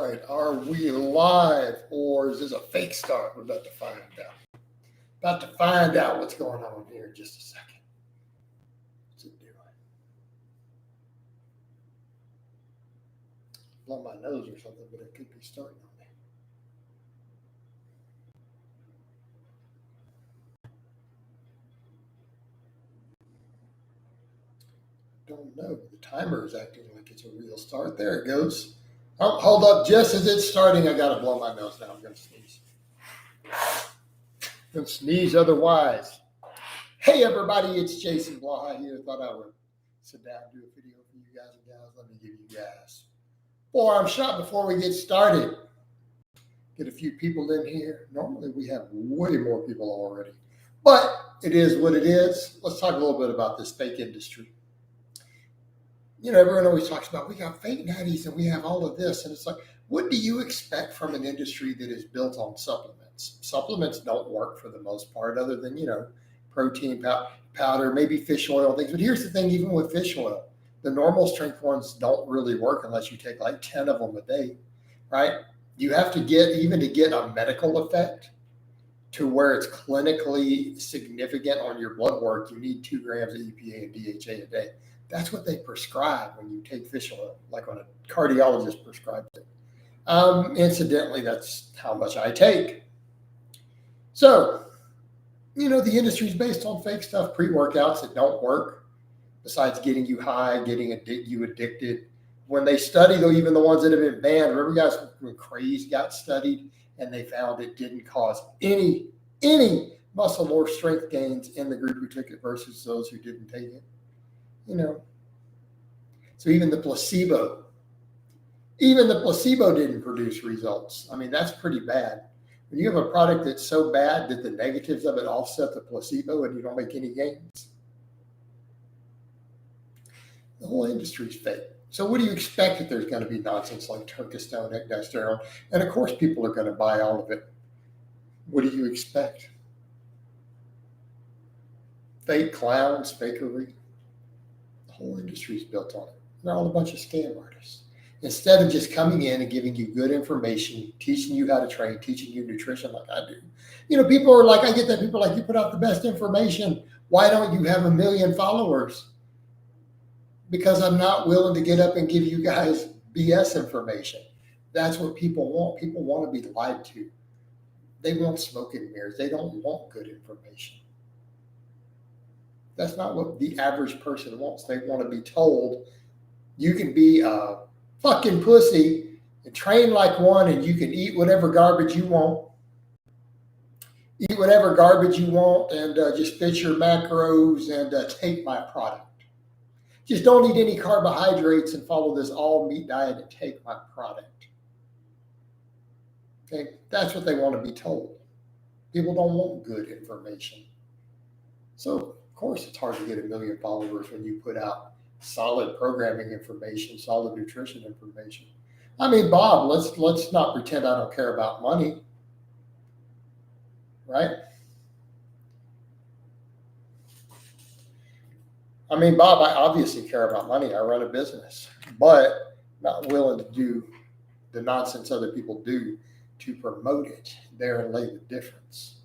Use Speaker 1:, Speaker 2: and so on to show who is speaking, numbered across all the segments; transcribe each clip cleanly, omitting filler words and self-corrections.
Speaker 1: right, are we live or is this a fake start? We're about to find out. About to find out what's going on here in just a second. What's it doing? Blow my nose or something, but it could be starting on me. Don't know. The timer is acting like it's a real start. There it goes. Oh, hold up. Just as it's starting, I got to blow my nose now. I'm going to sneeze. I'm going to sneeze otherwise. Hey, everybody. It's Jason Blaha here. Thought I would sit down and do a video for you guys and gals. Let me give you guys forearm shot before we get started. Get a few people in here. Normally, we have way more people already. But it is what it is. Let's talk a little bit about this fake industry. You know, everyone always talks about we got fake natties and we have all of this. And it's like, what do you expect from an industry that is built on supplements? Supplements don't work for the most part other than, protein powder, maybe fish oil things. But here's the thing, even with fish oil, the normal strength ones don't really work unless you take like 10 of them a day, right? You have to even to get a medical effect to where it's clinically significant on your blood work, you need 2 grams of EPA and DHA a day. That's what they prescribe when you take fish oil, like when a cardiologist prescribes it. Incidentally, that's how much I take. So, the industry is based on fake stuff, pre-workouts that don't work, besides getting you high, getting you addicted. When they study, though, even the ones that have been banned, remember guys when craze got studied and they found it didn't cause any muscle or strength gains in the group who took it versus those who didn't take it. So even the placebo didn't produce results. I mean, that's pretty bad. When you have a product that's so bad that the negatives of it offset the placebo and you don't make any gains, the whole industry's fake. So what do you expect if there's going to be nonsense like turkestone, ecdysterone? And of course, people are going to buy all of it. What do you expect? Fake clowns, fakery. The whole industry's built on it. They're all a bunch of scam artists. Instead of just coming in and giving you good information, teaching you how to train, teaching you nutrition like I do. People are like, I get that people are like, you put out the best information. Why don't you have 1 million followers? Because I'm not willing to get up and give you guys BS information. That's what people want. People want to be lied to. They want smoke and mirrors. They don't want good information. That's not what the average person wants. They want to be told you can be a fucking pussy and train like one and you can eat whatever garbage you want. Eat whatever garbage you want and just fit your macros and take my product. Just don't eat any carbohydrates and follow this all meat diet and take my product. Okay, that's what they want to be told. People don't want good information. So, of course, it's hard to get 1 million followers when you put out solid programming information, solid nutrition information. I mean, Bob, let's not pretend I don't care about money, right? I mean, Bob, I obviously care about money. I run a business, but not willing to do the nonsense other people do to promote it. Therein lay the difference.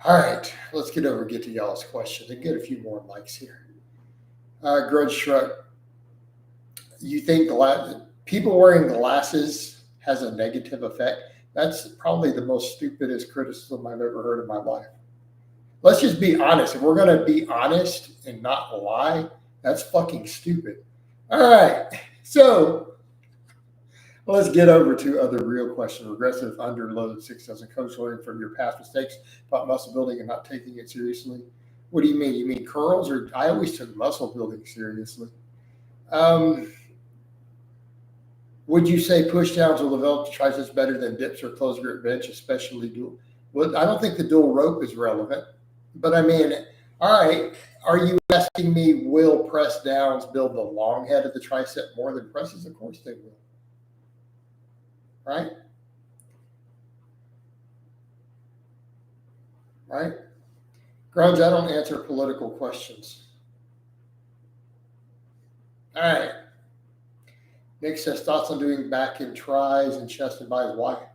Speaker 1: All right, let's get to y'all's questions and get a few more likes here. Grudge Shrug, you think people wearing glasses has a negative effect? That's probably the most stupidest criticism I've ever heard in my life. Let's just be honest. If we're going to be honest and not lie, that's fucking stupid. All right, so let's get over to other real questions. Regressive underload 6 doesn't coach learning from your past mistakes about muscle building and not taking it seriously. What do you mean? You mean curls? Or I always took muscle building seriously. Would you say push downs will develop the triceps better than dips or closed grip bench, especially dual? Well, I don't think the dual rope is relevant. But I mean, all right, are you asking me will press downs build the long head of the tricep more than presses? Of course they will. Right? Right? Grunge, I don't answer political questions. All right. Nick says thoughts on doing back and tries and chest and buys. Why?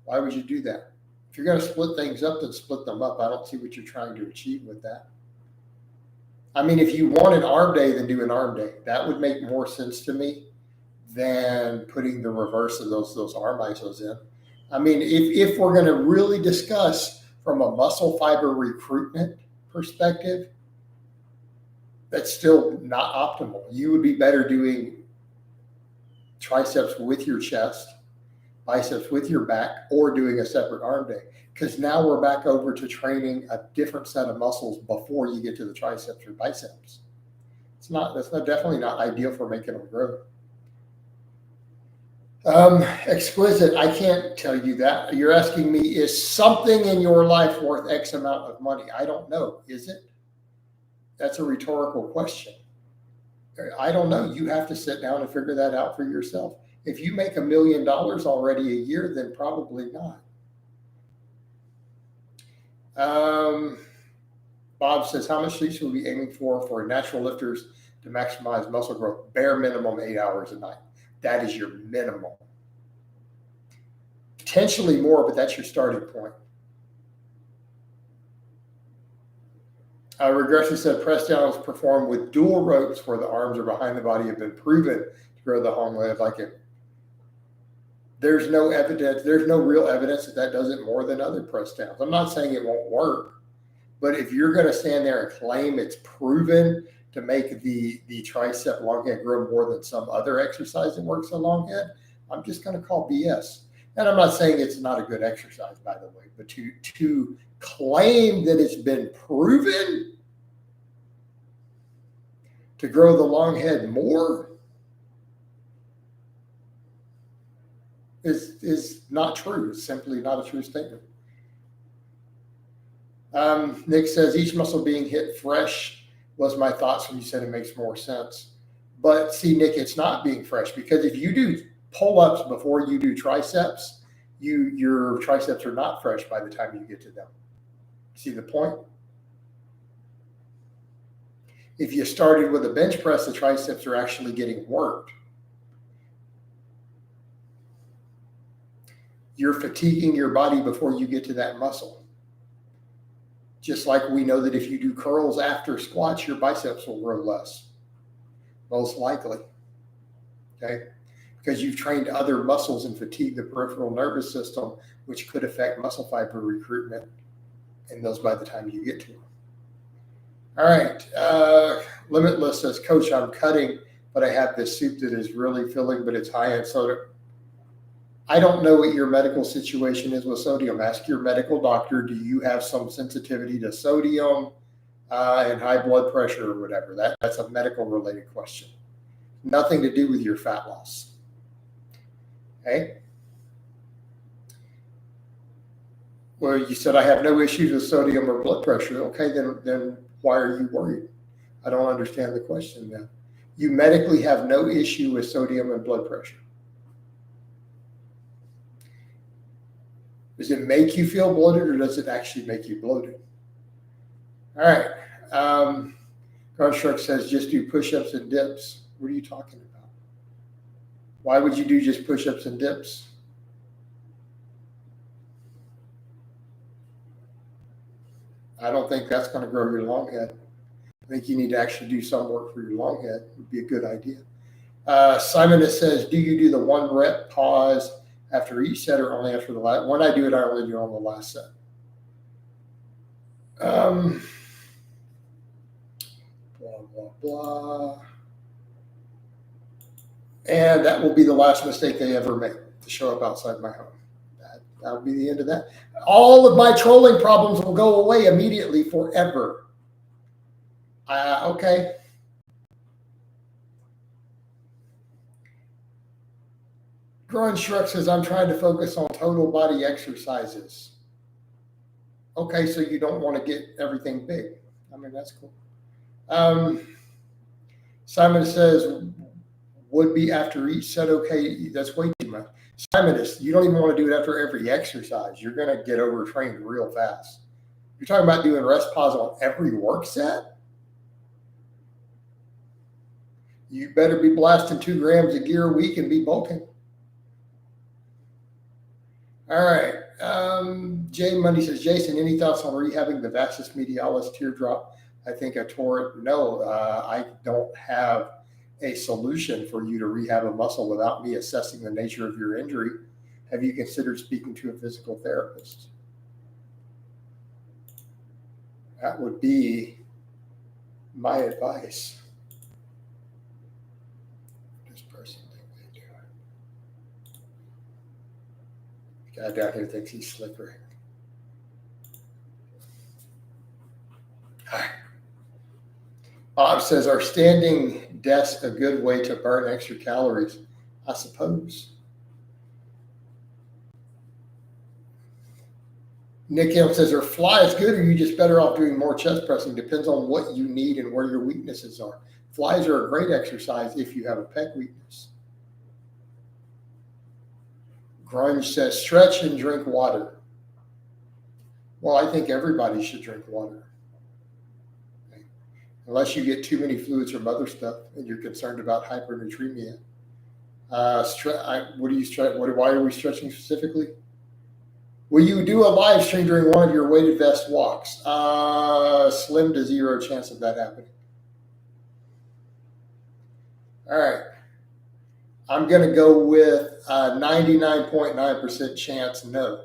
Speaker 1: Why would you do that? If you're going to split things up, then split them up. I don't see what you're trying to achieve with that. I mean, if you want an arm day, then do an arm day. That would make more sense to me than putting the reverse of those arm isos in. I mean, if we're going to really discuss from a muscle fiber recruitment perspective, that's still not optimal. You would be better doing triceps with your chest, biceps with your back, or doing a separate arm day. Because now we're back over to training a different set of muscles before you get to the triceps or biceps. That's definitely not ideal for making them grow. Exquisite, I can't tell you that. You're asking me, is something in your life worth X amount of money? I don't know. Is it? That's a rhetorical question. I don't know. You have to sit down and figure that out for yourself. If you make $1 million already a year, then probably not. Bob says, how much sleep should we be aiming for natural lifters to maximize muscle growth? Bare minimum 8 hours a night. That is your minimum. Potentially more, but that's your starting point. Regression said press downs performed with dual ropes where the arms are behind the body have been proven to grow the long leg like it. There's no evidence. There's no real evidence that does it more than other press downs. I'm not saying it won't work, but if you're going to stand there and claim it's proven to make the tricep long head grow more than some other exercise that works on long head, I'm just going to call BS. And I'm not saying it's not a good exercise, by the way, but to claim that it's been proven to grow the long head more is not true. It's simply not a true statement. Nick says each muscle being hit fresh was my thoughts when you said it makes more sense. But see, Nick, it's not being fresh, because if you do pull-ups before you do triceps, your triceps are not fresh by the time you get to them. See the point? If you started with a bench press, the triceps are actually getting worked. You're fatiguing your body before you get to that muscle. Just like we know that if you do curls after squats, your biceps will grow less, most likely. Okay? Because you've trained other muscles and fatigued the peripheral nervous system, which could affect muscle fiber recruitment in those by the time you get to them. All right. Limitless says, Coach, I'm cutting, but I have this soup that is really filling, but it's high in soda. I don't know what your medical situation is with sodium. Ask your medical doctor, do you have some sensitivity to sodium and high blood pressure or whatever? That's a medical related question. Nothing to do with your fat loss. Okay. Well, you said I have no issues with sodium or blood pressure. Okay, then why are you worried? I don't understand the question now. You medically have no issue with sodium and blood pressure. Does it make you feel bloated, or does it actually make you bloated? All right. Construct says just do push-ups and dips. What are you talking about? Why would you do just push-ups and dips? I don't think that's going to grow your long head. I think you need to actually do some work for your long head. It would be a good idea. Simon says, do you do the 1 rep pause after each set or only after the last? When I do it, I only do it on the last set. Blah, blah, blah. And that will be the last mistake they ever make, to show up outside my home. That'll be the end of that. All of my trolling problems will go away immediately forever. Okay. Grun Shrek says, I'm trying to focus on total body exercises. Okay, so you don't want to get everything big. I mean, that's cool. Simon says, would be after each set okay? That's way too much. Simon, you don't even want to do it after every exercise. You're going to get overtrained real fast. You're talking about doing rest pause on every work set? You better be blasting 2 grams of gear a week and be bulking. All right. Jay Money says, Jason, any thoughts on rehabbing the vastus medialis teardrop? I think I tore it. No, I don't have a solution for you to rehab a muscle without me assessing the nature of your injury. Have you considered speaking to a physical therapist? That would be my advice. This person think they do it. The guy down here thinks he's slicker. Bob says, are standing desks a good way to burn extra calories? I suppose. Nick M says, are flies good, or are you just better off doing more chest pressing? Depends on what you need and where your weaknesses are. Flies are a great exercise if you have a pec weakness. Grunge says, stretch and drink water. Well, I think everybody should drink water. Okay. Unless you get too many fluids from other stuff and you're concerned about hypernatremia. What do you stretch? Why are we stretching specifically? Will you do a live stream during one of your weighted vest walks? Slim to zero chance of that happening. All right. I'm going to go with 99.9% chance no.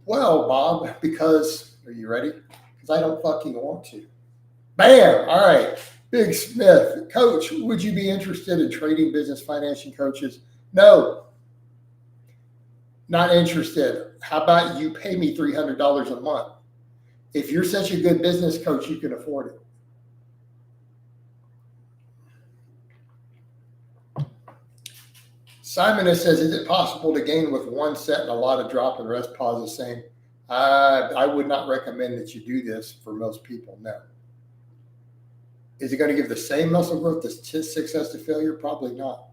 Speaker 1: Well, Bob, because, are you ready? Because I don't fucking want to. Bam! All right. Big Smith. Coach, would you be interested in trading business financing coaches? No. Not interested. How about you pay me $300 a month? If you're such a good business coach, you can afford it. Simon says, is it possible to gain with one set and a lot of drop and the rest pause the same? I would not recommend that you do this for most people, no. Is it going to give the same muscle growth as success to failure? Probably not.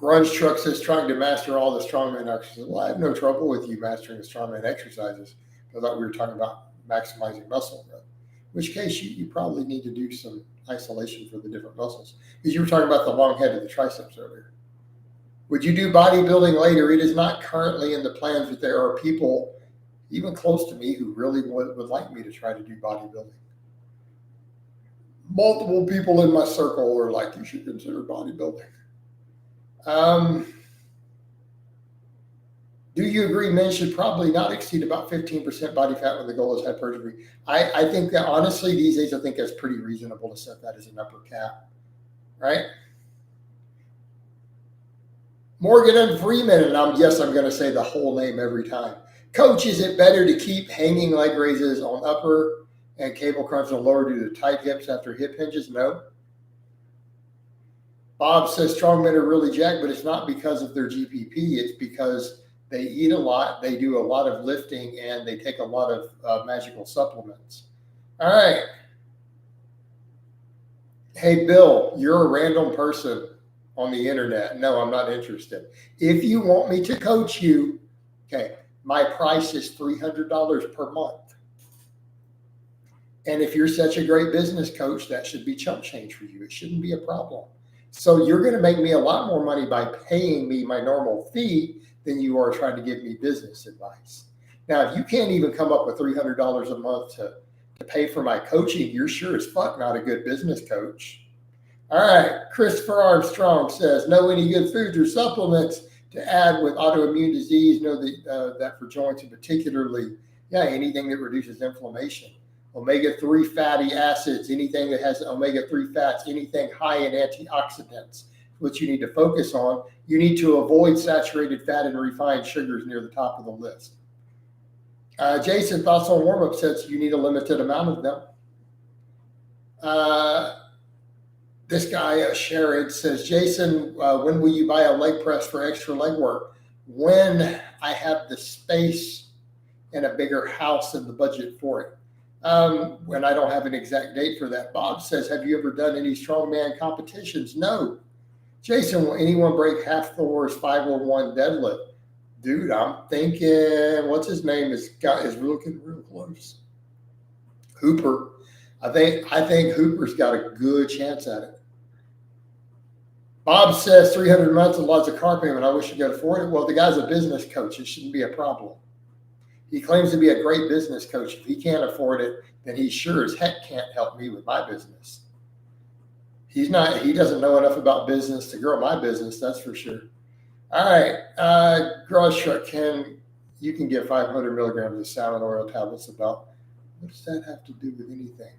Speaker 1: Grunge Truck says, trying to master all the strongman exercises. Well, I have no trouble with you mastering the strongman exercises. I thought we were talking about maximizing muscle growth, in which case you probably need to do some isolation for the different muscles. Because you were talking about the long head of the triceps earlier. Would you do bodybuilding later? It is not currently in the plans, but there are people even close to me who really would like me to try to do bodybuilding. Multiple people in my circle are like, you should consider bodybuilding. Do you agree men should probably not exceed about 15% body fat when the goal is hypertrophy? I think that honestly, these days, I think that's pretty reasonable to set that as an upper cap, right? Morgan and Freeman, and I'm going to say the whole name every time. Coach, is it better to keep hanging leg raises on upper and cable crunch on lower due to tight hips after hip hinges? No. Bob says strong men are really jacked, but it's not because of their GPP. It's because they eat a lot, they do a lot of lifting, and they take a lot of magical supplements. All right. Hey, Bill, you're a random person on the internet. No, I'm not interested. If you want me to coach you, okay, my price is $300 per month. And if you're such a great business coach, that should be chump change for you. It shouldn't be a problem. So you're going to make me a lot more money by paying me my normal fee than you are trying to give me business advice. Now, if you can't even come up with $300 a month to pay for my coaching, you're sure as fuck not a good business coach. All right. Christopher Armstrong says, know any good foods or supplements to add with autoimmune disease? Know that for joints and particularly, anything that reduces inflammation. Omega-3 fatty acids, anything that has omega-3 fats, anything high in antioxidants, which you need to focus on. You need to avoid saturated fat and refined sugars near the top of the list. Jason, thoughts on warm-up sets? You need a limited amount of them. This guy, Sherrod, says, Jason, when will you buy a leg press for extra leg work? When I have the space and a bigger house and the budget for it. When I don't have an exact date for that. Bob says, have you ever done any strongman competitions? No. Jason, will anyone break half Thor's 501 deadlift? Dude, I'm thinking, what's his name? Is looking real close. Hooper. I think Hooper's got a good chance at it. Bob says 300 months and lots of car payment. I wish you could afford it. Well, the guy's a business coach. It shouldn't be a problem. He claims to be a great business coach. If he can't afford it, then he sure as heck can't help me with my business. He doesn't know enough about business to grow my business, that's for sure. All right, Garage Truck, you can get 500 milligrams of salmon oil tablets about. What does that have to do with anything?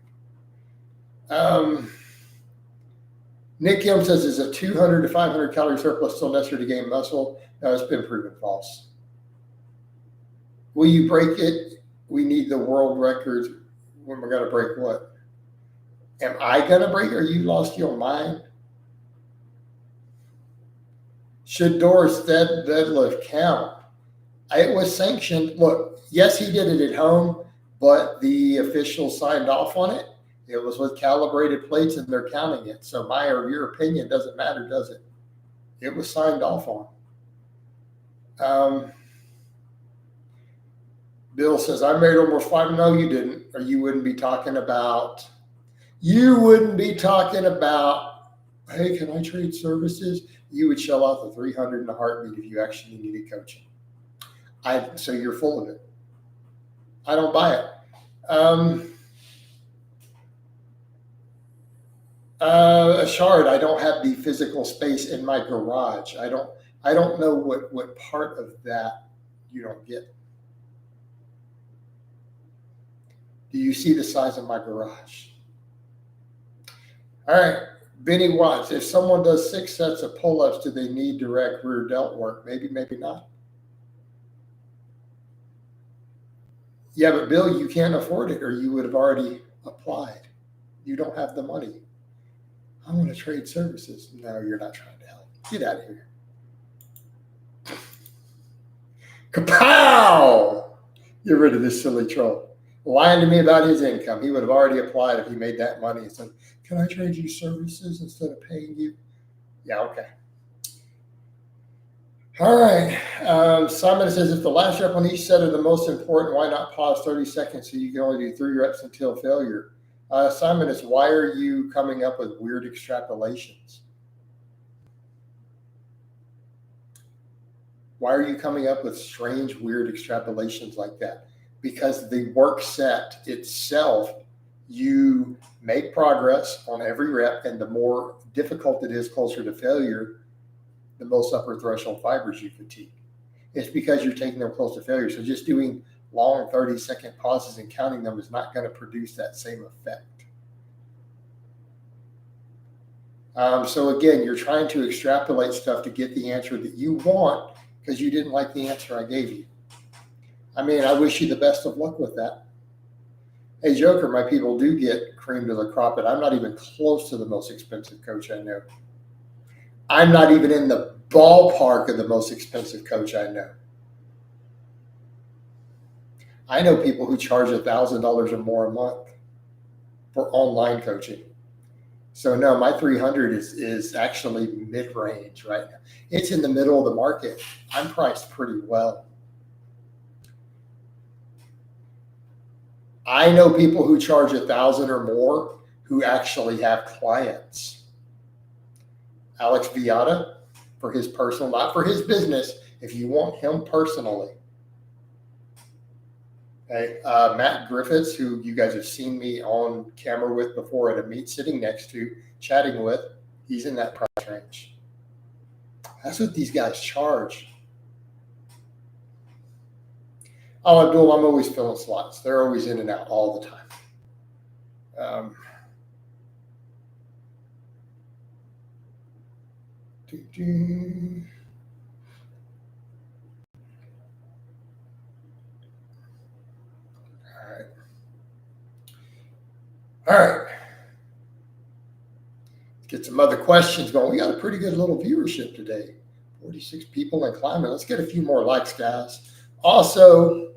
Speaker 1: Nick Kim says, is a 200 to 500 calorie surplus still necessary to gain muscle? No, it's been proven false. Will you break it? We need the world records. When we're going to break what? Am I going to break it, or you lost your mind? Should Doris deadlift count? It was sanctioned. Look, yes, he did it at home, but the officials signed off on it. It was with calibrated plates, and they're counting it. So my or your opinion doesn't matter, does it? It was signed off on. Bill says, I made almost 5. No, you didn't. Or you wouldn't be talking about, hey, can I trade services? You would shell out the 300 in a heartbeat if you actually needed coaching. So you're full of it. I don't buy it. Ashard, I don't have the physical space in my garage. I don't know what part of that you don't get. Do you see the size of my garage? All right, Benny Watts, if someone does 6 sets of pull-ups, do they need direct rear delt work? Maybe, maybe not. Yeah, but Bill, you can't afford it, or you would have already applied. You don't have the money. I'm going to trade services. No, you're not trying to help. Get out of here. Kapow! Get rid of this silly troll. Lying to me about his income. He would have already applied if he made that money and said, can I trade you services instead of paying you? Yeah, okay. All right. Simon says, if the last rep on each set are the most important, why not pause 30 seconds so you can only do 3 reps until failure? Simon is, why are you coming up with weird extrapolations? Why are you coming up with strange, weird extrapolations like that? Because the work set itself, you make progress on every rep, and the more difficult it is closer to failure, the most upper threshold fibers you fatigue. It's because you're taking them close to failure. So just doing long 30-second pauses and counting them is not going to produce that same effect. So again, you're trying to extrapolate stuff to get the answer that you want because you didn't like the answer I gave you. I mean, I wish you the best of luck with that. Hey, Joker, my people do get cream to the crop, but I'm not even close to the most expensive coach I know. I'm not even in the ballpark of the most expensive coach I know. I know people who charge $1,000 or more a month for online coaching. So no, my 300 is actually mid-range right now. It's in the middle of the market. I'm priced pretty well. I know people who charge $1,000 or more who actually have clients. Alex Viata, for his personal, not for his business, if you want him personally. Okay. Matt Griffiths, who you guys have seen me on camera with before at a meet, sitting next to, chatting with, he's in that price range. That's what these guys charge. Oh, Abdul, I'm always filling slots. They're always in and out all the time. All right. All right. Let's get some other questions going. We got a pretty good little viewership today. 46 people and climbing. Let's get a few more likes, guys. Also,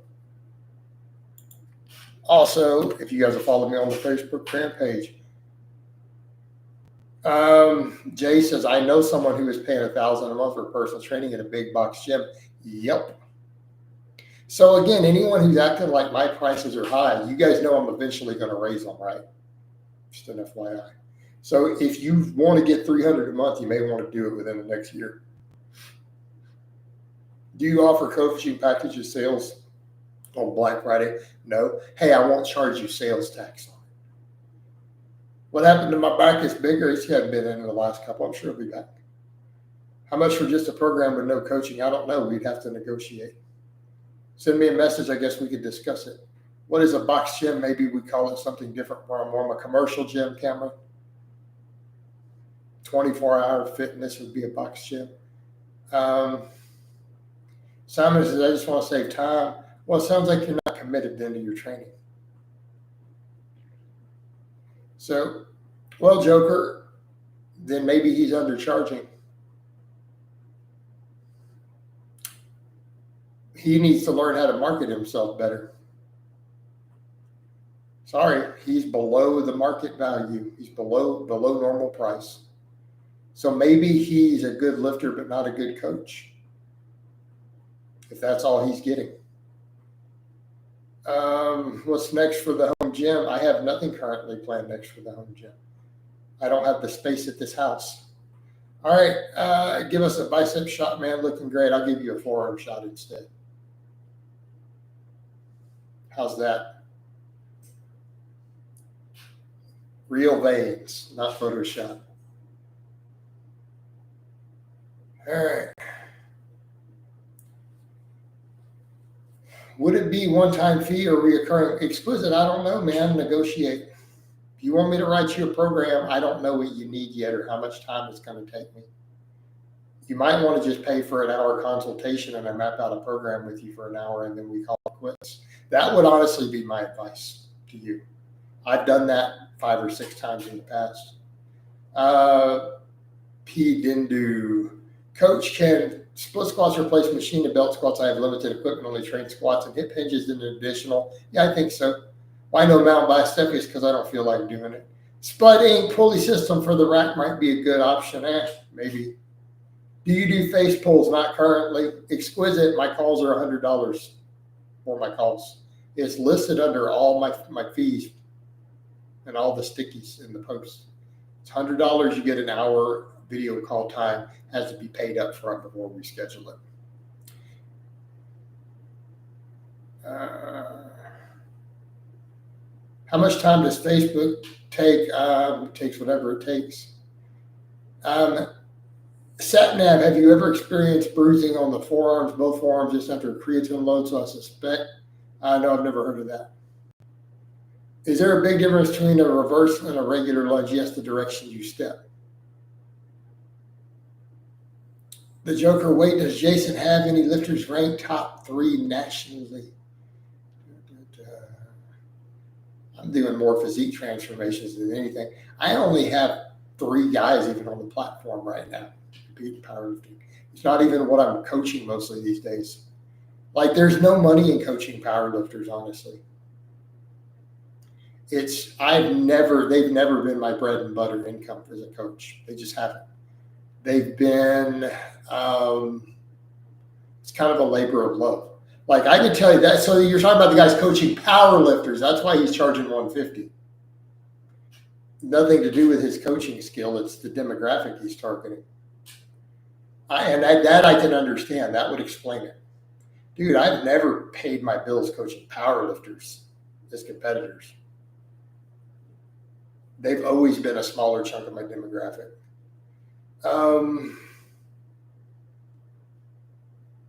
Speaker 1: if you guys have followed me on the Facebook fan page, Jay says, I know someone who is paying $1,000 a month for personal training at a big box gym. Yep. So again, anyone who's acting like my prices are high, you guys know I'm eventually going to raise them, right? Just an FYI. So if you want to get 300 a month, you may want to do it within the next year. Do you offer coaching packages sales on Black Friday? No. Hey, I won't charge you sales tax on it. What happened to my back is bigger. He hadn't been in the last couple. I'm sure he'll be back. How much for just a program with no coaching? I don't know. We'd have to negotiate. Send me a message. I guess we could discuss it. What is a box gym? Maybe we call it something different where I'm on a commercial gym camera. 24-hour fitness would be a box gym. Simon says, I just want to save time. Well, it sounds like you're not committed then to your training. So, well, Joker, then maybe he's undercharging. He needs to learn how to market himself better. Sorry, he's below the market value. He's below normal price. So maybe he's a good lifter, but not a good coach, if that's all he's getting. What's next for the home gym? I have nothing currently planned next for the home gym. I don't have the space at this house. All right, give us a bicep shot, man. Looking great. I'll give you a forearm shot instead. How's that? Real veins, not Photoshop. All right. Would it be one-time fee or reoccurring? Explicit, I don't know, man. Negotiate. If you want me to write you a program, I don't know what you need yet or how much time it's going to take me. You might want to just pay for an hour consultation and I map out a program with you for an hour and then we call it quits. That would honestly be my advice to you. I've done that 5 or 6 times in the past. P. Dindu. Coach, can split squats replace machine to belt squats? I have limited equipment, only train squats and hip hinges and an additional. Yeah, I think so. Why no mountain bicep? Is because I don't feel like doing it. Spudding pulley system for the rack might be a good option. Maybe. Do you do face pulls? Not currently. Exquisite. My calls are $100 for my calls. It's listed under all my fees and all the stickies in the post. It's $100. You get an hour video call time. Has to be paid up front before we schedule it. How much time does Facebook take? It takes whatever it takes. Satnav, have you ever experienced bruising on the forearms, both forearms, just after a creatine load? So I suspect. No, I've never heard of that. Is there a big difference between a reverse and a regular lunge? Yes, the direction you step. The Joker, wait, does Jason have any lifters ranked top 3 nationally? I'm doing more physique transformations than anything. I only have 3 guys even on the platform right now competing powerlifting. It's not even what I'm coaching mostly these days. Like, there's no money in coaching powerlifters, honestly. They've never been my bread and butter income as a coach. They just haven't. They've been, it's kind of a labor of love. Like, I can tell you that. So you're talking about the guys coaching power lifters. That's why he's charging $150. Nothing to do with his coaching skill. It's the demographic he's targeting. That I can understand. That would explain it. Dude, I've never paid my bills coaching power lifters as competitors. They've always been a smaller chunk of my demographic.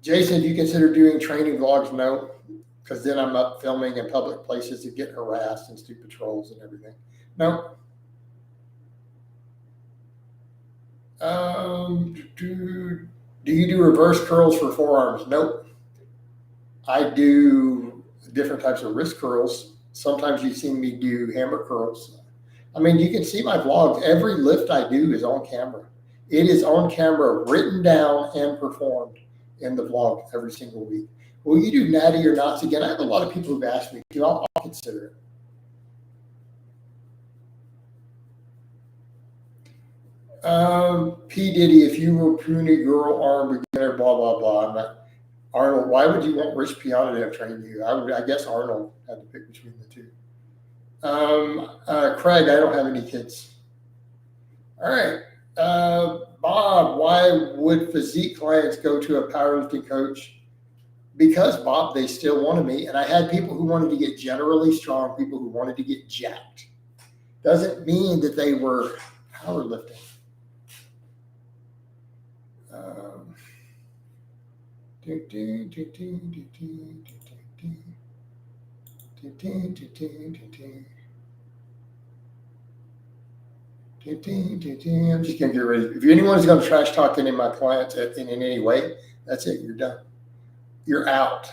Speaker 1: Jason, do you consider doing training vlogs? No, because then I'm up filming in public places and get harassed and do patrols and everything. No. Do you do reverse curls for forearms? Nope. I do different types of wrist curls. Sometimes you see me do hammer curls. I mean, you can see my vlogs. Every lift I do is on camera. It is on camera, written down and performed in the vlog every single week. Will you do natty or knots again? I have a lot of people who've asked me to. I'll consider it. P. Diddy, if you were puny girl, arm beginner, blah, blah, blah. I'm not, Arnold, why would you want Rich Piana to have trained you? I guess Arnold had to pick between the two. Craig, I don't have any kids. All right. Bob, why would physique clients go to a powerlifting coach? Because, Bob, they still wanted me. And I had people who wanted to get generally strong, people who wanted to get jacked. Doesn't mean that they were powerlifting. I'm just going to get ready. If anyone's going to trash talk any of my clients in any way, that's it. You're done. You're out.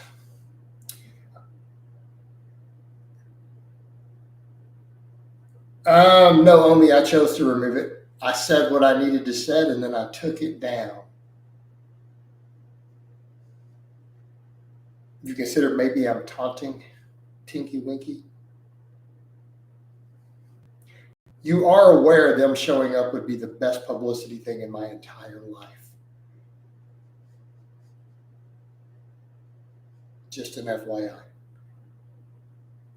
Speaker 1: No, Omi, I chose to remove it. I said what I needed to say, and then I took it down. You consider maybe I'm taunting Tinky Winky? You are aware them showing up would be the best publicity thing in my entire life. Just an FYI.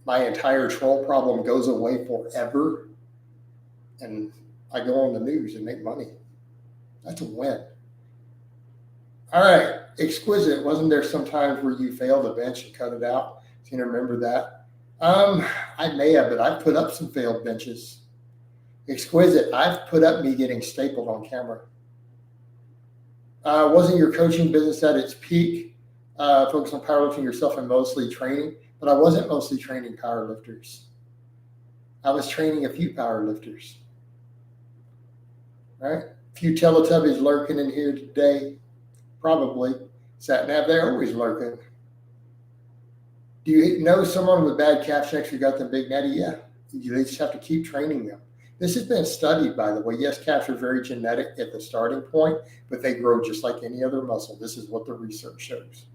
Speaker 1: My entire troll problem goes away forever, and I go on the news and make money. That's a win. All right, Exquisite. Wasn't there some times where you failed a bench and cut it out? Do you remember that? I may have, but I've put up some failed benches. Exquisite. I've put up me getting stapled on camera. Wasn't your coaching business at its peak? Focus on powerlifting yourself and mostly training, but I wasn't mostly training powerlifters. I was training a few powerlifters. Right? A few Teletubbies lurking in here today. Probably. Sat nav, they're always lurking. Do you know someone with bad calf strength who got them big natty? Yeah. They just have to keep training them. This has been studied, by the way. Yes, calves are very genetic at the starting point, but they grow just like any other muscle. This is what the research shows.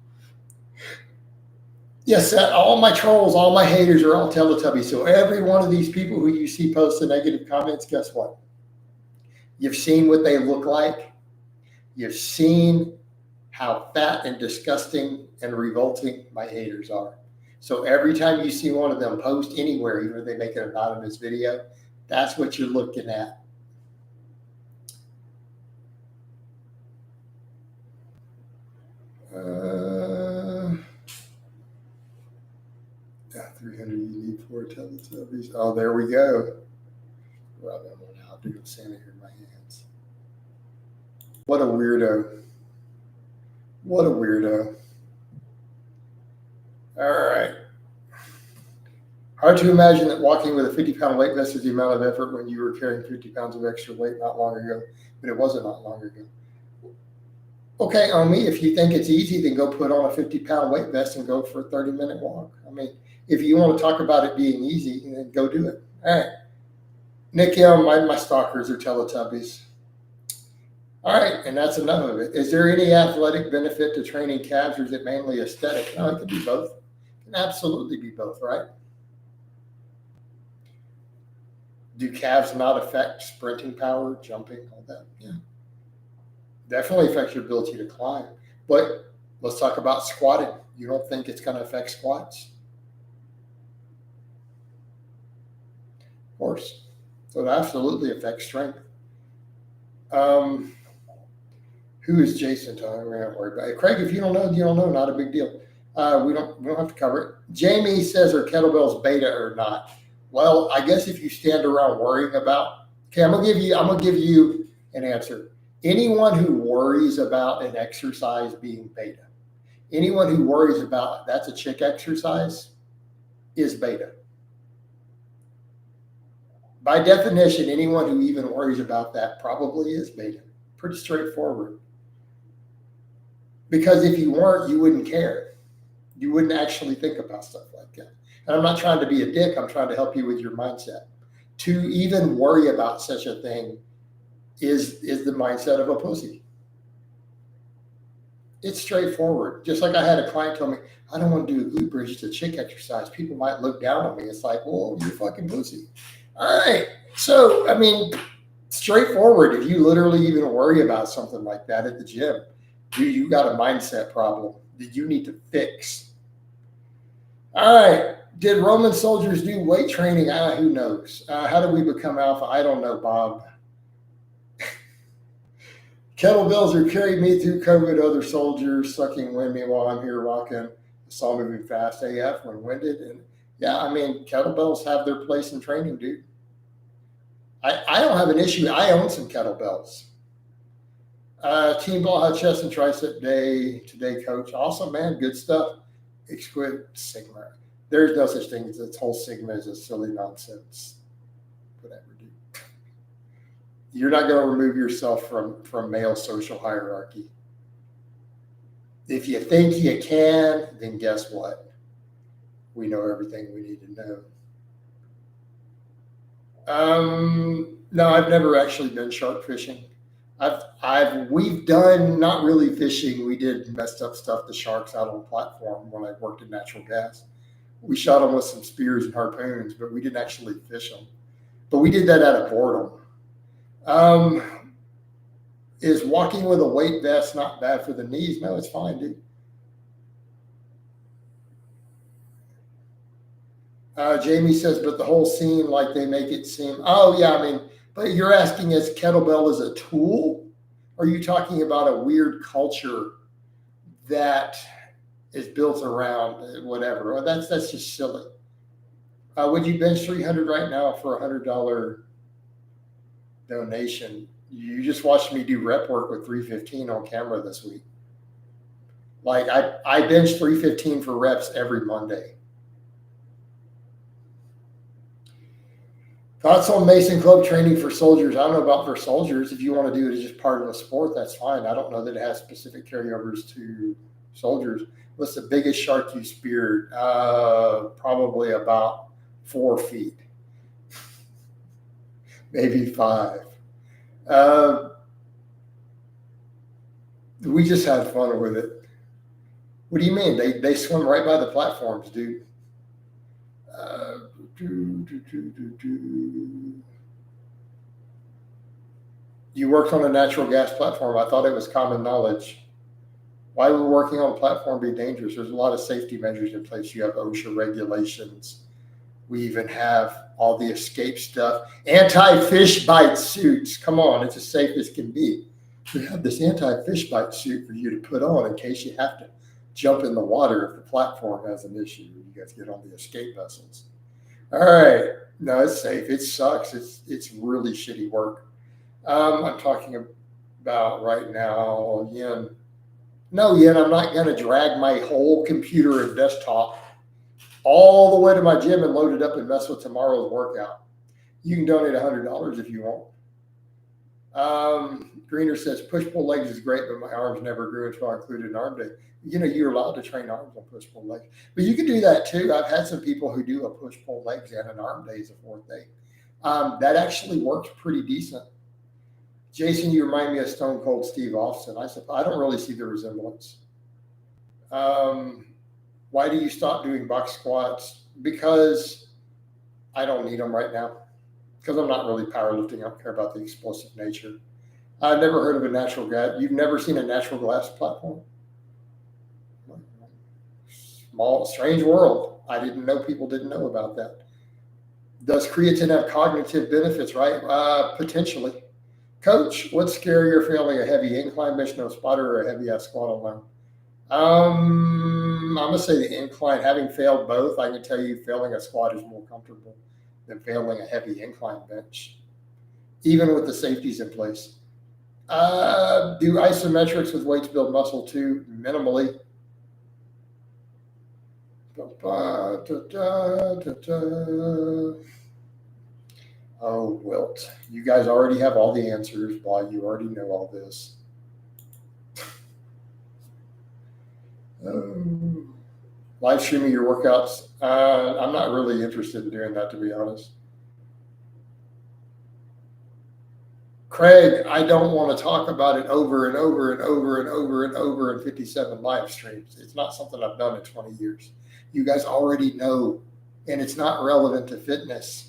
Speaker 1: Yes, all my trolls, all my haters are all Teletubbies. So every one of these people who you see post the negative comments, guess what? You've seen what they look like. You've seen how fat and disgusting and revolting my haters are. So every time you see one of them post anywhere, even if they make an anonymous video, that's what you're looking at. 300 you need for Teletubbies. Oh, there we go. Rub that one out. Do Santa here in my hands. What a weirdo. What a weirdo. All right. Hard to imagine that walking with a 50-pound weight vest is the amount of effort when you were carrying 50 pounds of extra weight not long ago, but it wasn't not long ago. Okay, Omi, if you think it's easy, then go put on a 50-pound weight vest and go for a 30-minute walk. I mean, if you want to talk about it being easy, then go do it. All right. Nick, my stalkers are Teletubbies. All right, and that's enough of it. Is there any athletic benefit to training calves, or is it mainly aesthetic? No, it could be both. It can absolutely be both, right? Do calves not affect sprinting power, jumping, all that? Yeah. Definitely affects your ability to climb. But let's talk about squatting. You don't think it's going to affect squats? Of course. So it absolutely affects strength. Who is Jason talking? We're not worried about it. Craig, if you don't know, you don't know. Not a big deal. We don't have to cover it. Jamie says, are kettlebells beta or not? Well, I guess if you stand around worrying about, okay, I'm gonna give you an answer. Anyone who worries about an exercise being beta, anyone who worries about that's a chick exercise is beta. By definition, anyone who even worries about that probably is beta. Pretty straightforward. Because if you weren't, you wouldn't care. You wouldn't actually think about stuff like that. And I'm not trying to be a dick. I'm trying to help you with your mindset. To even worry about such a thing is the mindset of a pussy. It's straightforward. Just like I had a client tell me, I don't want to do a glute bridge. It's a chick exercise. People might look down on me. It's like, well, you're fucking pussy. All right. So, I mean, straightforward. If you literally even worry about something like that at the gym, you got a mindset problem that you need to fix. All right. Did Roman soldiers do weight training? Who knows? How do we become alpha? I don't know, Bob. Kettlebells are carried me through COVID. Other soldiers sucking wind me while I'm here rocking. I saw moving fast AF when winded. And yeah, I mean, kettlebells have their place in training, dude. I don't have an issue. I own some kettlebells. Team Blaha chest and tricep day today, coach. Awesome, man. Good stuff. Exquisite Sigma. There's no such thing as this whole Sigma is a silly nonsense. Whatever, dude. You're not going to remove yourself from male social hierarchy. If you think you can, then guess what? We know everything we need to know. No, I've never actually been shark fishing. We've done not really fishing. We did messed up stuff to sharks out on the platform when I worked in natural gas. We shot them with some spears and harpoons, but we didn't actually fish them. But we did that out of boredom. Is walking with a weight vest not bad for the knees? No, it's fine, dude. Jamie says, but the whole scene, like they make it seem, oh yeah, I mean, but you're asking is kettlebell as a tool? Or are you talking about a weird culture that is built around whatever? Well, that's just silly. Would you bench 300 right now for $100 donation? You just watched me do rep work with 315 on camera this week. Like I bench 315 for reps every Monday. Thoughts on Mason Club training for soldiers? I don't know about for soldiers. If you want to do it as just part of the sport, that's fine. I don't know that it has specific carryovers to soldiers. What's the biggest shark you speared? Probably about 4 feet, maybe 5. We just had fun with it. What do you mean? They swim right by the platforms, dude. You worked on a natural gas platform. I thought it was common knowledge. Why would working on a platform be dangerous? There's a lot of safety measures in place. You have OSHA regulations. We even have all the escape stuff. Anti-fish bite suits. Come on, it's as safe as can be. We have this anti-fish bite suit for you to put on in case you have to jump in the water if the platform has an issue. You guys get on the escape vessels. All right. No, it's safe. It sucks. It's really shitty work. I'm talking about right now, Yin. No, Yin, I'm not going to drag my whole computer and desktop all the way to my gym and load it up and mess with tomorrow's workout. You can donate $100 if you want. Greener says push-pull legs is great, but my arms never grew until I included an arm day. You're allowed to train arms on push-pull legs, but you can do that too. I've had some people who do a push-pull legs and an arm day as a 4th day. That actually works pretty decent. Jason, you remind me of Stone Cold Steve Austin. I said, I don't really see the resemblance. Why do you stop doing box squats? Because I don't need them right now. Because I'm not really powerlifting. I don't care about the explosive nature. I've never heard of a natural gas. You've never seen a natural glass platform? Small, strange world. I didn't know people didn't know about that. Does creatine have cognitive benefits, right? Potentially. Coach, what's scarier, failing a heavy incline bench, no spotter, or a heavy ass squat alone? I'm going to say the incline. Having failed both, I can tell you failing a squat is more comfortable than failing a heavy incline bench, even with the safeties in place. Do isometrics with weights build muscle too? Minimally. Oh, Wilt. You guys already have all the answers. Why you already know all this. Live streaming your workouts. I'm not really interested in doing that, to be honest. Craig, I don't want to talk about it over and over and over and over and over in 57 live streams. It's not something I've done in 20 years. You guys already know, and it's not relevant to fitness.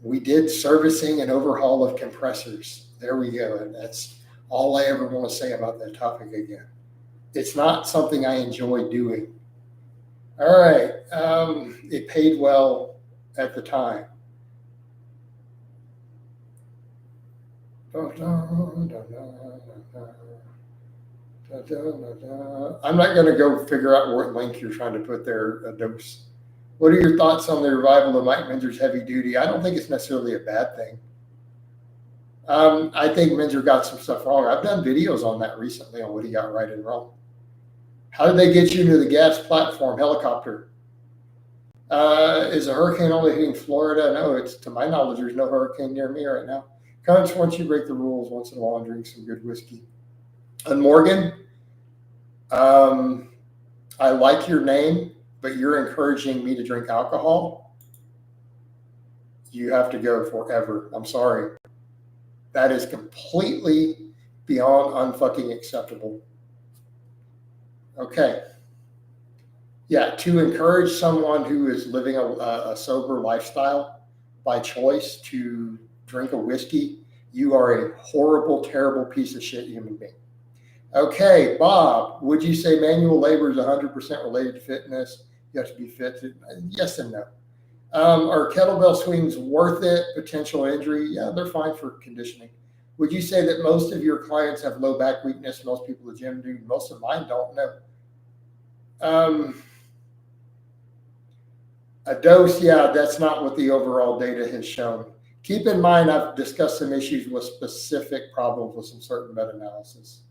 Speaker 1: We did servicing and overhaul of compressors. There we go. And that's all I ever want to say about that topic again. It's not something I enjoy doing. All right. It paid well at the time. I'm not going to go figure out what link you're trying to put there, Dose. What are your thoughts on the revival of Mike Minzer's heavy duty? I don't think it's necessarily a bad thing. I think Minzer got some stuff wrong. I've done videos on that recently on what he got right and wrong. How did they get you into the gas platform helicopter? Is a hurricane only hitting Florida? No, it's, to my knowledge, there's no hurricane near me right now. Comes once you break the rules once in a while and drink some good whiskey. And Morgan, I like your name, but you're encouraging me to drink alcohol. You have to go forever. I'm sorry. That is completely beyond unfucking acceptable. Okay. Yeah, to encourage someone who is living a sober lifestyle by choice to drink a whiskey, you are a horrible, terrible piece of shit human being. Okay, Bob, would you say manual labor is 100% related to fitness? You have to be fit. Yes and no. Are kettlebell swings worth it? Potential injury? Yeah, they're fine for conditioning. Would you say that most of your clients have low back weakness? Most people at the gym do. Most of mine don't know. A dose, yeah, that's not what the overall data has shown. Keep in mind, I've discussed some issues with specific problems with some certain meta-analysis.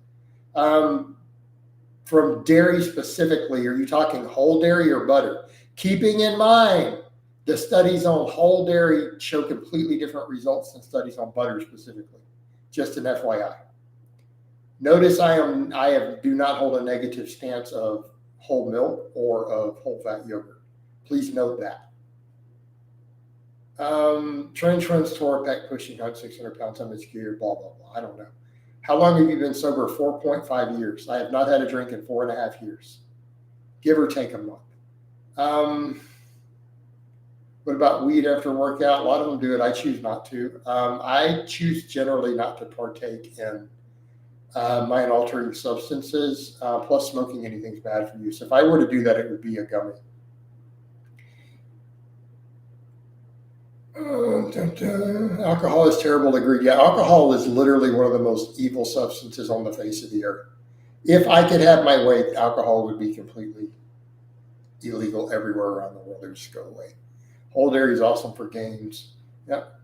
Speaker 1: From dairy specifically, are you talking whole dairy or butter? Keeping in mind, the studies on whole dairy show completely different results than studies on butter specifically. Just an FYI. Notice I do not hold a negative stance of whole milk or of whole fat yogurt. Please note that. Trench runs tour pack pushing on 600 pounds on his gear, blah, blah, blah. I don't know. How long have you been sober? 4.5 years. I have not had a drink in 4.5 years, give or take a month. What about weed after workout? A lot of them do it. I choose not to. I choose generally not to partake in mind-altering substances. Plus, smoking anything's bad for you. So if I were to do that, it would be a gummy. Alcohol is terrible. Agreed. Yeah, alcohol is literally one of the most evil substances on the face of the earth. If I could have my way, alcohol would be completely illegal everywhere around the world. It would just go away. Whole dairy is awesome for games. Yep.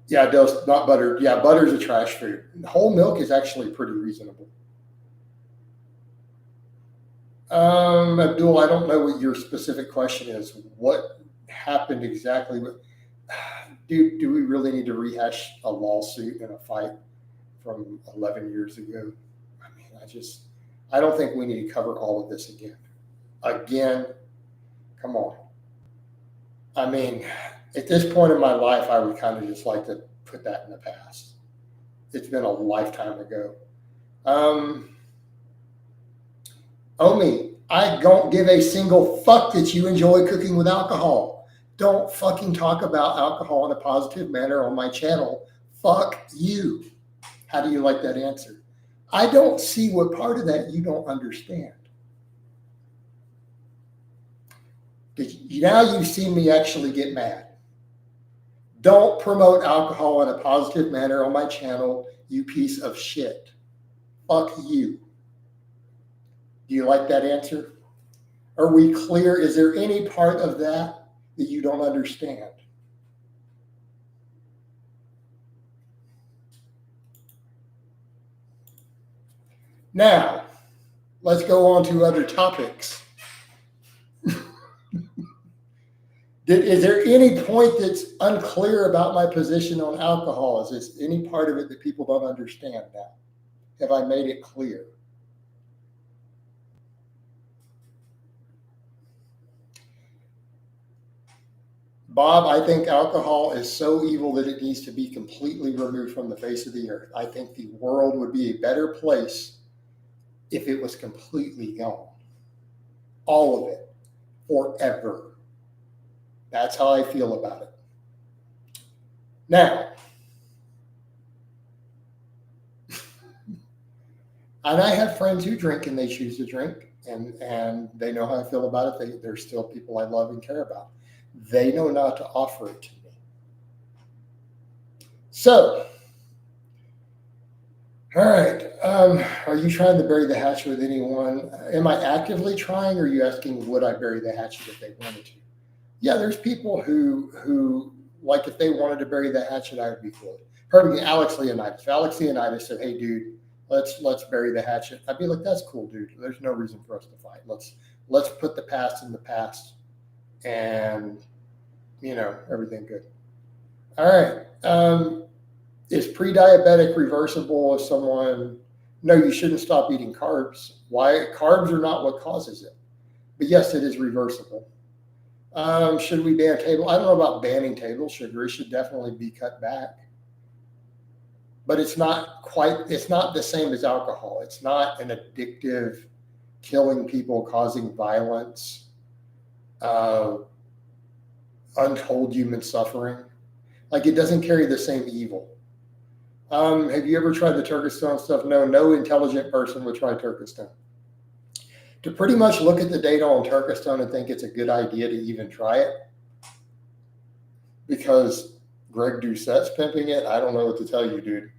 Speaker 1: Yeah, dose, not butter. Yeah, butter's a trash food. Whole milk is actually pretty reasonable. Abdul, I don't know what your specific question is. What happened exactly? Do we really need to rehash a lawsuit and a fight from 11 years ago? I mean, I don't think we need to cover all of this again. Come on. I mean, at this point in my life, I would kind of just like to put that in the past. It's been a lifetime ago. Omi, I don't give a single fuck that you enjoy cooking with alcohol. Don't fucking talk about alcohol in a positive manner on my channel. Fuck you. How do you like that answer? I don't see what part of that you don't understand. Now you've seen me actually get mad. Don't promote alcohol in a positive manner on my channel, you piece of shit. Fuck you. Do you like that answer? Are we clear? Is there any part of that you don't understand? Now, let's go on to other topics. Is there any point that's unclear about my position on alcohol? Is there any part of it that people don't understand now? Have I made it clear? Bob, I think alcohol is so evil that it needs to be completely removed from the face of the earth. I think the world would be a better place if it was completely gone. All of it, forever. That's how I feel about it. Now, And I have friends who drink and they choose to drink, and they know how I feel about it. They're still people I love and care about. They know not to offer it to me. So, all right. Are you trying to bury the hatchet with anyone? Am I actively trying, or are you asking would I bury the hatchet if they wanted to? Yeah, there's people who like if they wanted to bury the hatchet, I would be cool. Perfect. Alex Leonidas. If Alex Leonidas said, "Hey, dude, let's bury the hatchet," I'd be like, "That's cool, dude. There's no reason for us to fight. Let's put the past in the past, and everything good." All right. Is pre-diabetic reversible if someone? No, you shouldn't stop eating carbs. Why? Carbs are not what causes it, but yes, it is reversible. Should we ban table? I don't know about banning table sugar. It should definitely be cut back, but it's not the same as alcohol. It's not an addictive, killing people, causing violence, uh, untold human suffering. Like it doesn't carry the same evil. Have you ever tried the Turkestan stuff? No intelligent person would try Turkestan. To pretty much look at the data on Turkestan and think it's a good idea to even try it, because Greg Doucette's pimping it, I don't know what to tell you, dude.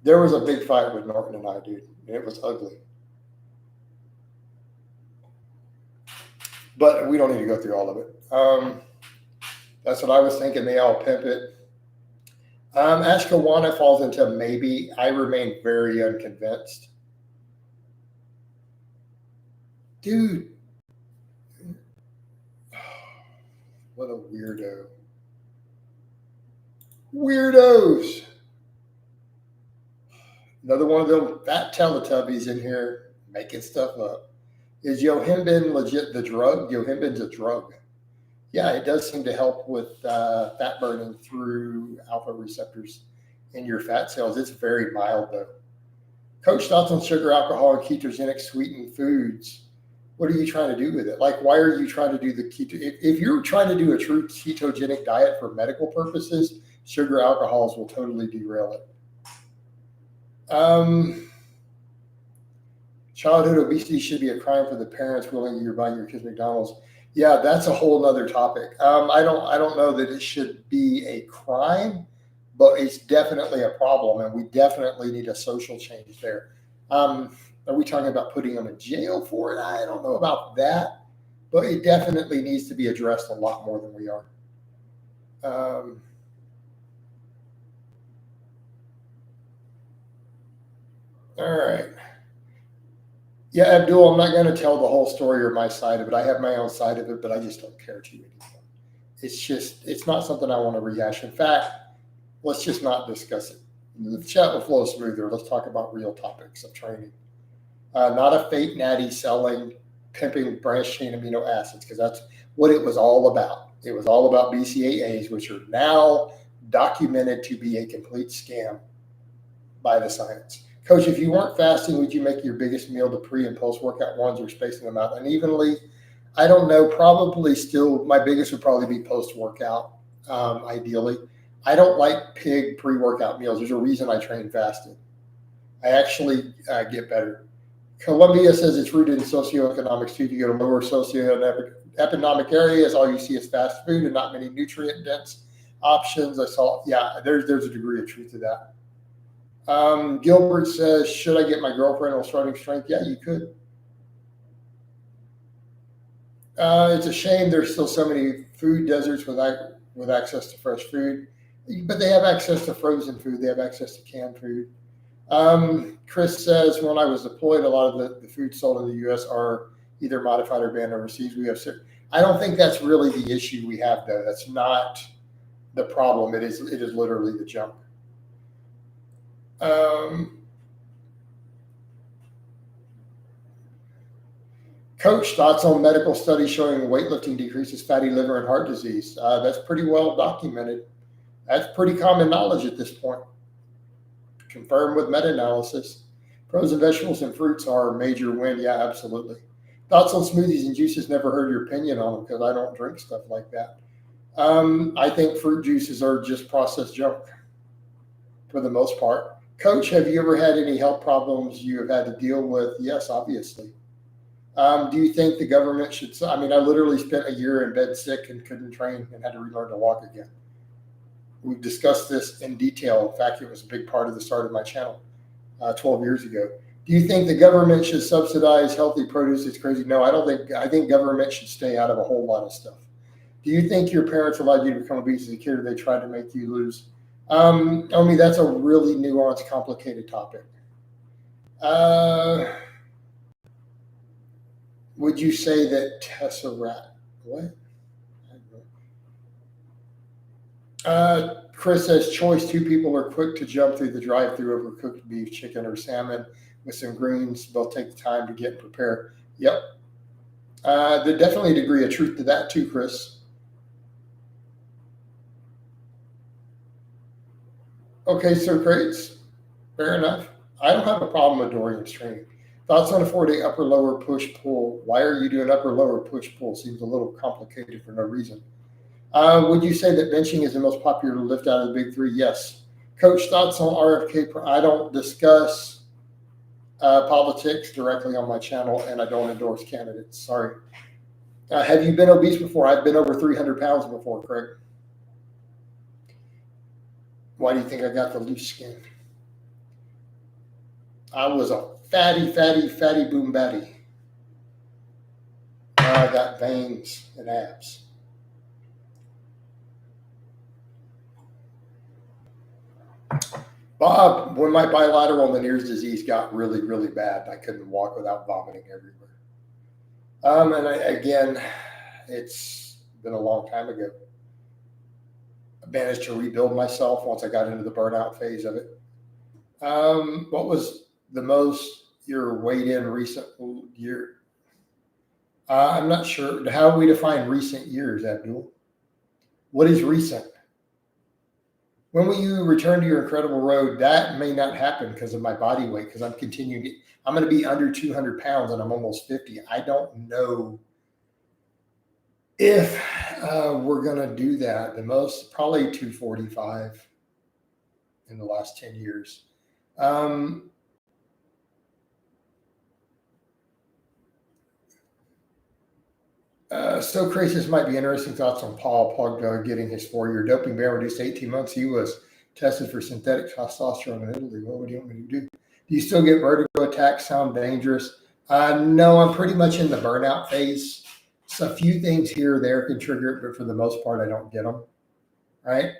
Speaker 1: There was a big fight with Norton and I, dude, and it was ugly. But we don't need to go through all of it. That's what I was thinking. They all pimp it. Ashkawana falls into maybe. I remain very unconvinced. Dude. What a weirdo. Weirdos. Another one of them fat Teletubbies in here making stuff up. Is Yohimbine legit the drug? Yohimbine's a drug. Yeah, it does seem to help with fat burning through alpha receptors in your fat cells. It's very mild, though. Coach, thoughts on sugar, alcohol, and ketogenic sweetened foods. What are you trying to do with it? Like, why are you trying to do the keto? If you're trying to do a true ketogenic diet for medical purposes, sugar, alcohols will totally derail it. Childhood obesity should be a crime for the parents willing to buy your kids McDonald's. Yeah, that's a whole nother topic. I don't know that it should be a crime, but it's definitely a problem, and we definitely need a social change there. Are we talking about putting them in jail for it? I don't know about that, but it definitely needs to be addressed a lot more than we are. All right. Yeah, Abdul, I'm not going to tell the whole story or my side of it. I have my own side of it, but I just don't care to anymore. It's not something I want to rehash. In fact, let's just not discuss it. The chat will flow smoother. Let's talk about real topics of training. Not a fake natty selling, pimping branched chain amino acids, because that's what it was all about. It was all about BCAAs, which are now documented to be a complete scam by the science. Coach, if you weren't fasting, would you make your biggest meal the pre and post workout ones, or spacing them out unevenly? I don't know. Probably still, my biggest would probably be post workout, ideally. I don't like pig pre workout meals. There's a reason I train fasted. I actually get better. Columbia says it's rooted in socioeconomics too. If you go to lower socioeconomic areas, all you see is fast food and not many nutrient dense options. I saw, yeah, there's a degree of truth to that. Gilbert says, should I get my girlfriend on starting strength? Yeah, you could. It's a shame there's still so many food deserts with access to fresh food, but they have access to frozen food. They have access to canned food. Chris says, when I was deployed, a lot of the food sold in the U.S. are either modified or banned overseas. I don't think that's really the issue we have, though. That's not the problem. It is literally the junk. Coach, thoughts on medical studies showing weightlifting decreases fatty liver and heart disease? That's pretty well documented. That's pretty common knowledge at this point. Confirmed with meta-analysis. Frozen vegetables and fruits are a major win. Yeah, absolutely. Thoughts on smoothies and juices? Never heard your opinion on them because I don't drink stuff like that. I think fruit juices are just processed junk. for the most part. Coach, have you ever had any health problems you have had to deal with? Yes, obviously. Do you think the government should? I mean, I literally spent a year in bed sick and couldn't train and had to relearn to walk again. We've discussed this in detail. In fact, it was a big part of the start of my channel 12 years ago. Do you think the government should subsidize healthy produce? It's crazy. No, I don't think. I think government should stay out of a whole lot of stuff. Do you think your parents allowed you to become obese as a kid, or they tried to make you lose? I mean, that's a really nuanced, complicated topic. Would you say that Tesseract? What? Chris says choice. Two people are quick to jump through the drive-through over cooked beef, chicken, or salmon with some greens. They'll take the time to get prepared. Yep. There's definitely a degree of truth to that too, Chris. Okay, so crates. Fair enough. I don't have a problem with Dorian's training. Thoughts on a 4-day upper-lower push-pull? Why are you doing upper-lower push-pull? Seems a little complicated for no reason. Would you say that benching is the most popular lift out of the big three? Yes. Coach, thoughts on RFK? I don't discuss politics directly on my channel, and I don't endorse candidates. Sorry. Have you been obese before? I've been over 300 pounds before, Craig. Why do you think I got the loose skin? I was a fatty boom batty. Now I got veins and abs. Bob, when my bilateral Meniere's disease got really, really bad, I couldn't walk without vomiting everywhere. Again, it's been a long time ago. I managed to rebuild myself once I got into the burnout phase of it. What was the most your weighed in recent year? I'm not sure. How we define recent years, Abdul? What is recent? When will you return to your incredible road? That may not happen because of my body weight, because I'm continuing. I'm going to be under 200 pounds and I'm almost 50. I don't know if we're going to do that. The most, probably 245 in the last 10 years. So crazy, this might be interesting thoughts on Paul Pogba getting his 4-year doping ban reduced to 18 months. He was tested for synthetic testosterone in Italy. What would you want me to do? Do you still get vertigo attacks? Sound dangerous? No, I'm pretty much in the burnout phase. So a few things here or there can trigger it, but for the most part, I don't get them. Right?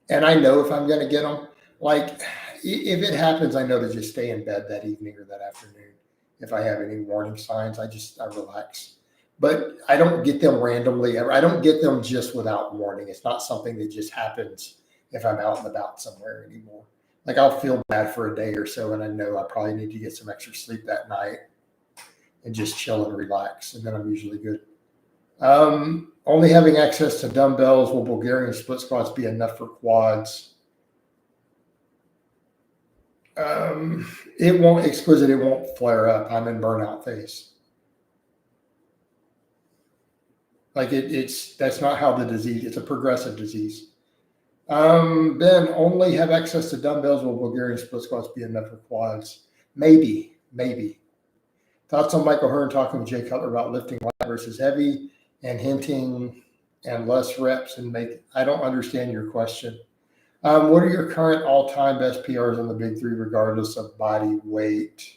Speaker 1: And I know if I'm going to get them. Like, if it happens, I know to just stay in bed that evening or that afternoon. If I have any warning signs, I relax. But I don't get them randomly ever. I don't get them just without warning. It's not something that just happens if I'm out and about somewhere anymore. Like, I'll feel bad for a day or so, and I know I probably need to get some extra sleep that night and just chill and relax, and then I'm usually good. Only having access to dumbbells, will Bulgarian split squats be enough for quads? It won't, exquisite, it won't flare up. I'm in burnout phase. Like that's not how the disease, it's a progressive disease. Ben, only have access to dumbbells, will Bulgarian split squats be enough for quads? Maybe. Thoughts on Michael Hearn talking with Jay Cutler about lifting light versus heavy and hinting and less reps and I don't understand your question. What are your current all-time best PRs on the big three, regardless of body weight?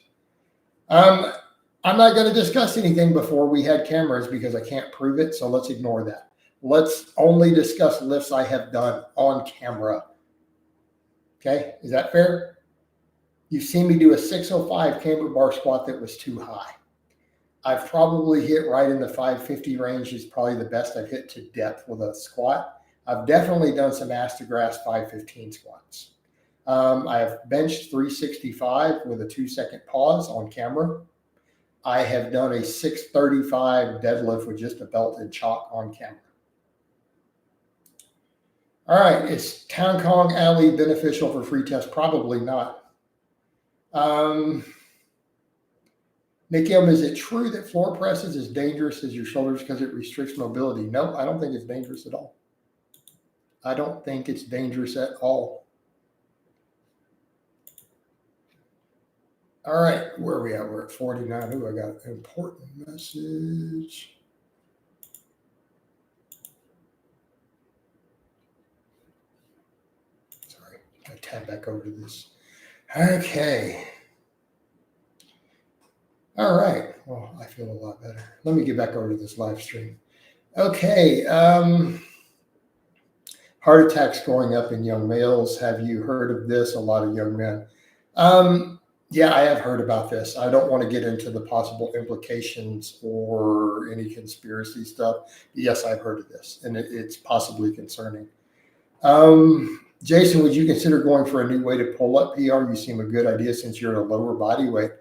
Speaker 1: I'm not going to discuss anything before we had cameras because I can't prove it. So let's ignore that. Let's only discuss lifts I have done on camera. Okay. Is that fair? You've seen me do a 605 camber bar squat that was too high. I've probably hit right in the 550 range is probably the best I've hit to depth with a squat. I've definitely done some ass to grass 515 squats. I have benched 365 with a 2-second pause on camera. I have done a 635 deadlift with just a belt and chalk on camera. All right, is Town Kong Alley beneficial for free test? Probably not. Nick M, is it true that floor presses is dangerous as your shoulders because it restricts mobility? No, I don't think it's dangerous at all. I don't think it's dangerous at all. All right, where are we at? We're at 49. Ooh, I got an important message. Sorry, I tab back over to this. Okay. All right. Well, I feel a lot better. Let me get back over to this live stream. Okay. Heart attacks going up in young males. Have you heard of this? A lot of young men. Yeah, I have heard about this. I don't want to get into the possible implications or any conspiracy stuff. Yes, I've heard of this, and it's possibly concerning. Jason, would you consider going for a new way to pull up PR? You seem a good idea since you're at a lower body weight.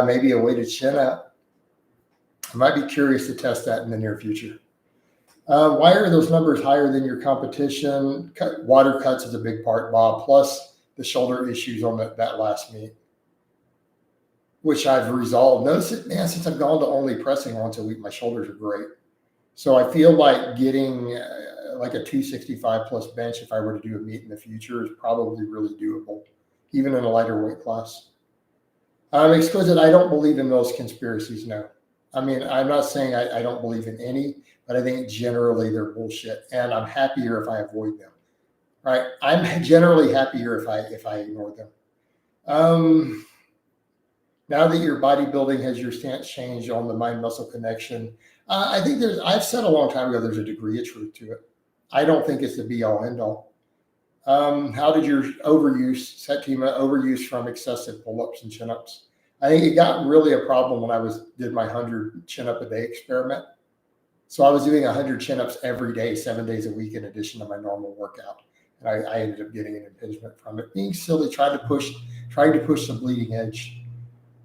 Speaker 1: Maybe a way to chin up. I might be curious to test that in the near future. Why are those numbers higher than your competition? Water cuts is a big part, Bob, plus the shoulder issues on that last meet, which I've resolved. Notice it, man, since I've gone to only pressing once a week, my shoulders are great. So I feel like getting like a 265 plus bench, if I were to do a meet in the future, is probably really doable, even in a lighter weight class. Exquisite, I don't believe in those conspiracies, no. I mean, I'm not saying I don't believe in any, but I think generally they're bullshit, and I'm happier if I avoid them. Right? I'm generally happier if I ignore them. Now that your bodybuilding has your stance changed on the mind muscle connection, I think I've said a long time ago there's a degree of truth to it. I don't think it's the be all end all. How did your overuse, Septima, overuse from excessive pull ups and chin ups? I think it got really a problem when I did my 100 chin up a day experiment. So I was doing 100 chin ups every day, 7 days a week, in addition to my normal workout. And I ended up getting an impingement from it. Being silly, trying to push the bleeding edge.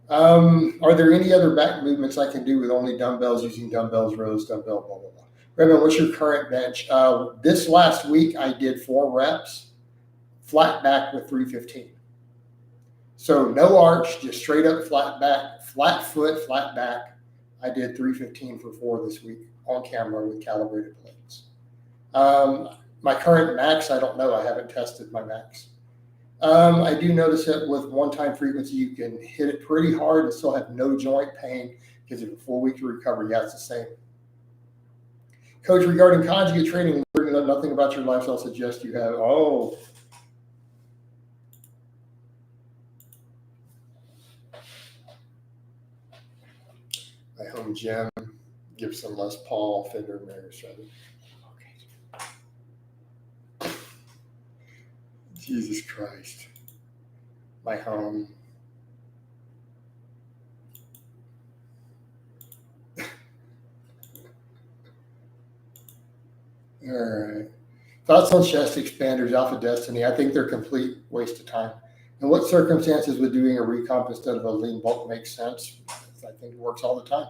Speaker 1: Are there any other back movements I can do with only dumbbells, using dumbbells, rows, dumbbell, blah, blah, blah? Raymond, what's your current bench? This last week, I did 4 reps, flat back with 315. So no arch, just straight up flat back, flat foot, flat back. I did 315 for 4 this week on camera with calibrated plates. My current max, I don't know. I haven't tested my max. I do notice that with one-time frequency, you can hit it pretty hard and still have no joint pain because of a full week to recover. Yeah, it's the same. Coach, regarding conjugate training, nothing about your lifestyle suggests you have. Oh. My home gym, Gibson Les Paul, Fender, Mary Shredder. Okay. Jesus Christ. My home. All right. Thoughts on chest expanders, Alpha Destiny? I think they're a complete waste of time. In what circumstances would doing a recomp instead of a lean bulk make sense? I think it works all the time.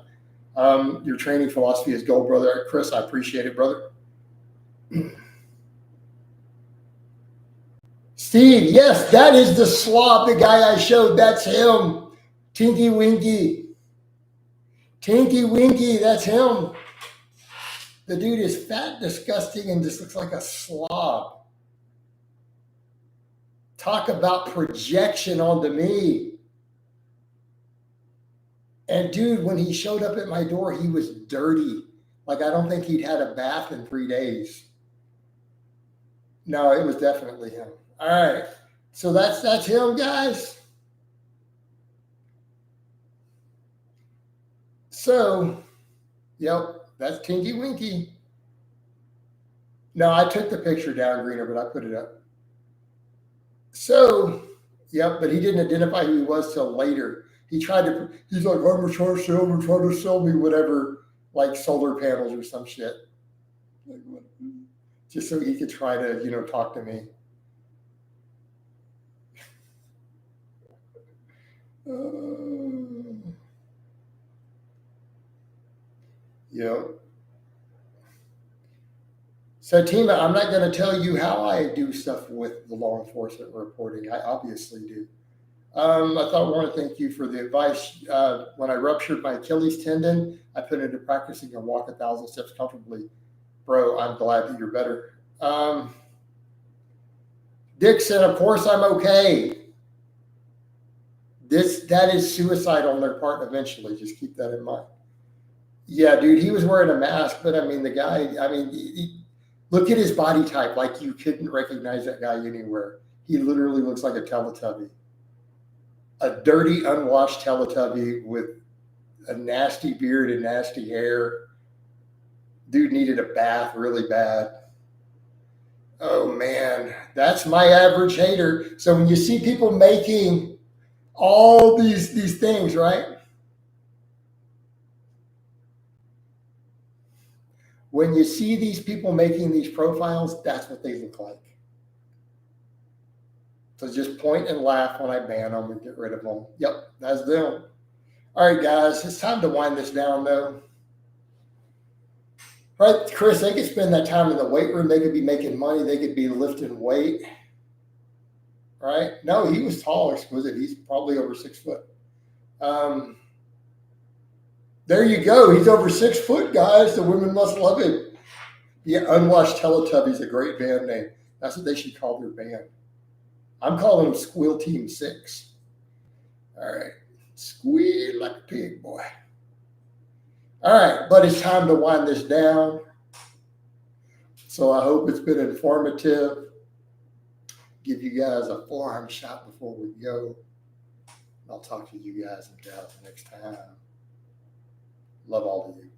Speaker 1: Your training philosophy is gold, brother. Chris, I appreciate it, brother. Steve, yes, that is the slob, the guy I showed. That's him. Tinky Winky. Tinky Winky, that's him. The dude is fat, disgusting, and just looks like a slob. Talk about projection onto me. And dude, when he showed up at my door, he was dirty. Like, I don't think he'd had a bath in 3 days. No, it was definitely him. All right. So that's him, guys. So, yep, that's Tinky Winky. No, I took the picture down, Greener, but I put it up. So, yep, but he didn't identify who he was till later. He's like, I'm trying to sell me whatever, like solar panels or some shit. Like, just so he could try to, talk to me. Yep. So, Tima, I'm not going to tell you how I do stuff with the law enforcement reporting. I obviously do. I want to thank you for the advice. When I ruptured my Achilles tendon, I put into practicing and walk 1,000 steps comfortably. Bro, I'm glad that you're better. Dixon, of course I'm okay. That is suicide on their part eventually. Just keep that in mind. Yeah, dude, he was wearing a mask, but I mean, the guy, I mean, look at his body type. Like you couldn't recognize that guy anywhere. He literally looks like a Teletubby. A dirty, unwashed Teletubby with a nasty beard and nasty hair. Dude needed a bath really bad. Oh man, that's my average hater. So when you see people making all these things, right? When you see these people making these profiles, that's what they look like. So just point and laugh when I ban them and get rid of them. Yep, that's them. All right, guys, it's time to wind this down, though. Right, Chris, they could spend that time in the weight room. They could be making money. They could be lifting weight. Right? No, he was tall, exquisite. He's probably over 6 foot. There you go. He's over 6 foot, guys. The women must love him. Yeah, Unwashed Teletubbies, a great band name. That's what they should call their band. I'm calling them Squeal Team 6. All right. Squeal like a pig, boy. All right, but it's time to wind this down. So I hope it's been informative. Give you guys a forearm shot before we go. I'll talk to you guys and gals next time. Love all of you.